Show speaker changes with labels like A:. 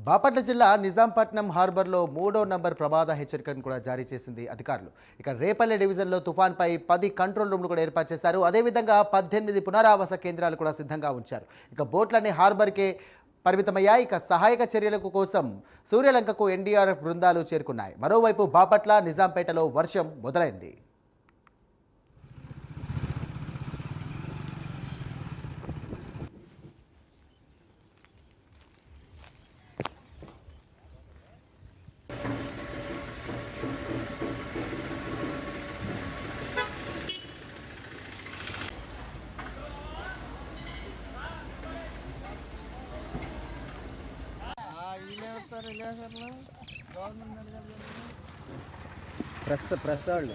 A: బాపట్ల జిల్లా నిజాంపట్నం హార్బర్లో 3వ నంబర్ ప్రమాద హెచ్చరికను కూడా జారీ చేసింది అధికారులు. ఇక రేపల్లె డివిజన్లో తుఫాన్పై 10 కంట్రోల్ రూమ్లు కూడా ఏర్పాటు చేశారు. అదేవిధంగా 18 పునరావాస కేంద్రాలు కూడా సిద్ధంగా ఉంచారు. ఇక బోట్లన్నీ హార్బర్కే పరిమితమయ్యాయి. ఇక సహాయక చర్యలకు కోసం సూర్యలంకకు ఎన్డీఆర్ఎఫ్ బృందాలు చేరుకున్నాయి. మరోవైపు బాపట్ల నిజాంపేటలో వర్షం మొదలైంది.
B: ప్రెస్ వాళ్ళు